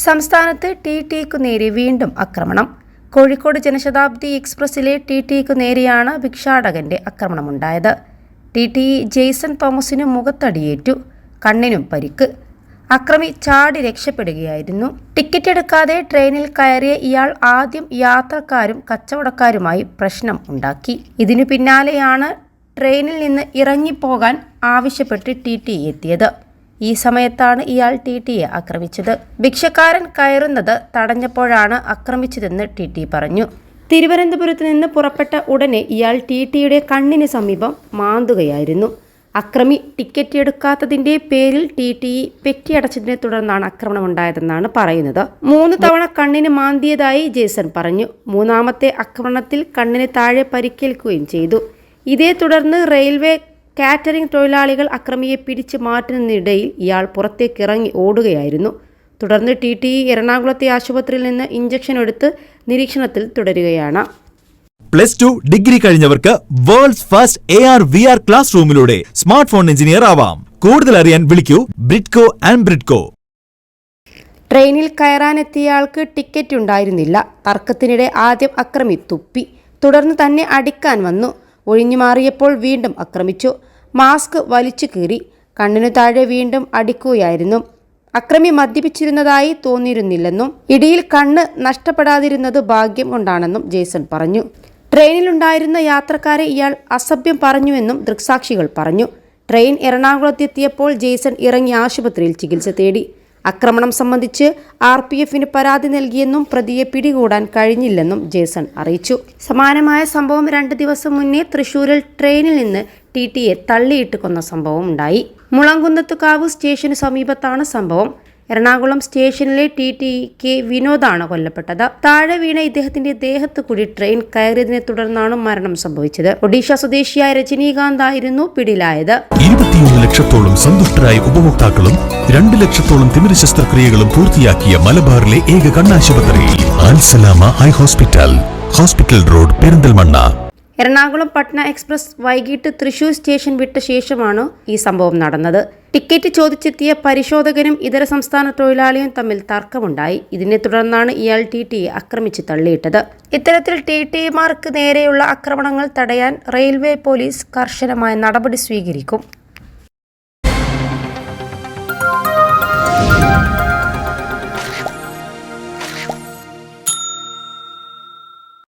സംസ്ഥാനത്ത് ടിടിഇക്കു നേരെ വീണ്ടും ആക്രമണം. കോഴിക്കോട് ജനശതാബ്ദി എക്സ്പ്രസിലെ ടിടിഇക്കു നേരെയാണ് ഭിക്ഷാടകന്റെ ആക്രമണമുണ്ടായത്. ടിടിഇ ജെയ്സൺ തോമസിന് മുഖത്തടിയേറ്റു, കണ്ണിനും പരിക്ക്. അക്രമി ചാടി രക്ഷപ്പെടുകയായിരുന്നു. ടിക്കറ്റ് എടുക്കാതെ ട്രെയിനിൽ കയറിയ ഇയാൾ ആദ്യം യാത്രക്കാരും കച്ചവടക്കാരുമായി പ്രശ്നം ഉണ്ടാക്കി. ഇതിനു പിന്നാലെയാണ് ട്രെയിനിൽ നിന്ന് ഇറങ്ങിപ്പോകാൻ ആവശ്യപ്പെട്ട് ടിടിഇ എത്തിയത്. ഈ സമയത്താണ് ഇയാൾ ടിടിഇയെ ആക്രമിച്ചത്. ഭിക്ഷക്കാരൻ കയറുന്നത് തടഞ്ഞപ്പോഴാണ് ആക്രമിച്ചതെന്ന് ടിടിഇ പറഞ്ഞു. തിരുവനന്തപുരത്ത് നിന്ന് പുറപ്പെട്ട ഉടനെ ഇയാൾ ടിടിഇയുടെ കണ്ണിന് സമീപം മാന്തുകയായിരുന്നു. അക്രമി ടിക്കറ്റ് എടുക്കാത്തതിന്റെ പേരിൽ ടിടിഇ പെറ്റിയടച്ചതിനെ തുടർന്നാണ് ആക്രമണമുണ്ടായതെന്നാണ് പറയുന്നത്. 3 തവണ കണ്ണിന് മാന്തിയതായി ജെയ്സൺ പറഞ്ഞു. മൂന്നാമത്തെ ആക്രമണത്തിൽ കണ്ണിന് താഴെ പരിക്കേൽക്കുകയും ചെയ്തു. ഇതേ തുടർന്ന് റെയിൽവേ കാറ്ററിംഗ് തൊഴിലാളികൾ അക്രമിയെ പിടിച്ചു മാറ്റുന്നതിനിടയിൽ ഇയാൾ പുറത്തേക്കിറങ്ങി ഓടുകയായിരുന്നു. തുടർന്ന് ടിടിഇ എറണാകുളത്തെ ആശുപത്രിയിൽ നിന്ന് ഇഞ്ചക്ഷൻ എടുത്ത് നിരീക്ഷണത്തിൽ തുടരുകയാണ്. +2 ഡിഗ്രി കഴിഞ്ഞവർക്ക് വേൾഡ്സ് ഫസ്റ്റ് AR/VR ക്ലാസ് റൂമിലൂടെ സ്മാർട്ട് ഫോൺ എഞ്ചിനീയർ ആവാം. കൂടുതൽ അറിയാൻ വിളിക്കൂ ബ്രിഡ്കോ ആൻഡ് ബ്രിഡ്കോ. ട്രെയിനിൽ കയറാനെത്തിയയാൾക്ക് ടിക്കറ്റ് ഉണ്ടായിരുന്നില്ല. തർക്കത്തിനിടെ ആദ്യം അക്രമി തുപ്പി, തുടർന്ന് തന്നെ അടിക്കാൻ വന്നു. ഒഴിഞ്ഞു മാറിയപ്പോൾ വീണ്ടും ആക്രമിച്ചു. മാസ്ക് വലിച്ചു കീറി. കണ്ണിനു താഴെ വീണ്ടും അടിക്കുകയായിരുന്നു. അക്രമി മദ്യപിച്ചിരുന്നതായി തോന്നിയിരുന്നില്ലെന്നും ഇടിയിൽ കണ്ണ് നഷ്ടപ്പെടാതിരുന്നത് ഭാഗ്യം കൊണ്ടാണെന്നും ജെയ്സൺ പറഞ്ഞു. ട്രെയിനിലുണ്ടായിരുന്ന യാത്രക്കാരെ ഇയാൾ അസഭ്യം പറഞ്ഞുവെന്നും ദൃക്സാക്ഷികൾ പറഞ്ഞു. ട്രെയിൻ എറണാകുളത്തെത്തിയപ്പോൾ ജെയ്സൺ ഇറങ്ങി ആശുപത്രിയിൽ ചികിത്സ തേടി. ആക്രമണം സംബന്ധിച്ച് RPFന് പരാതി നൽകിയെന്നും പ്രതിയെ പിടികൂടാൻ കഴിഞ്ഞില്ലെന്നും ജെയ്സൺ അറിയിച്ചു. സമാനമായ സംഭവം 2 ദിവസം മുന്നേ തൃശൂരിൽ ട്രെയിനിൽ നിന്ന് ടിടിഇയെ തള്ളിയിട്ട് കൊന്ന സംഭവം ഉണ്ടായി. മുളങ്കുന്നത്തുകാവ് സ്റ്റേഷന് സമീപത്താണ് സംഭവം. എറണാകുളം സ്റ്റേഷനിലെ ടിടിഇ കെ വിനോദാണ് കൊല്ലപ്പെട്ടത്. താഴെ വീണ ഇദ്ദേഹത്തിന്റെ ദേഹത്ത് കൂടി ട്രെയിൻ കയറിയതിനെ തുടർന്നാണ് മരണം സംഭവിച്ചത്. ഒഡീഷ സ്വദേശിയായ രജനീകാന്ത് ആയിരുന്നു പിടിയിലായത്. 21 ലക്ഷത്തോളം സന്തുഷ്ടരായ ഉപഭോക്താക്കളും 2 ലക്ഷത്തോളം തിമിര ശസ്ത്രക്രിയകളും പൂർത്തിയാക്കിയ മലബാറിലെ ഏക കണ്ണാശുപത്രി Al Salama high hospital, hospital road, Perinthalmanna. Ernakulam Patna express വൈകിട്ട് തൃശൂർ സ്റ്റേഷൻ വിട്ട ശേഷമാണ് ഈ സംഭവം നടന്നത്. ടിക്കറ്റ് ചോദിച്ചെത്തിയ പരിശോധകനും ഇതര സംസ്ഥാന തൊഴിലാളിയും തമ്മിൽ തർക്കമുണ്ടായി. ഇതിനെ തുടർന്നാണ് ഇയാൾ ടിടിഇയെ ആക്രമിച്ച് തള്ളിയിട്ടത്. ഇത്തരത്തിൽ ടിടിഇമാർക്ക് നേരെയുള്ള ആക്രമണങ്ങൾ തടയാൻ റെയിൽവേ പോലീസ് കർശനമായ നടപടി സ്വീകരിക്കും.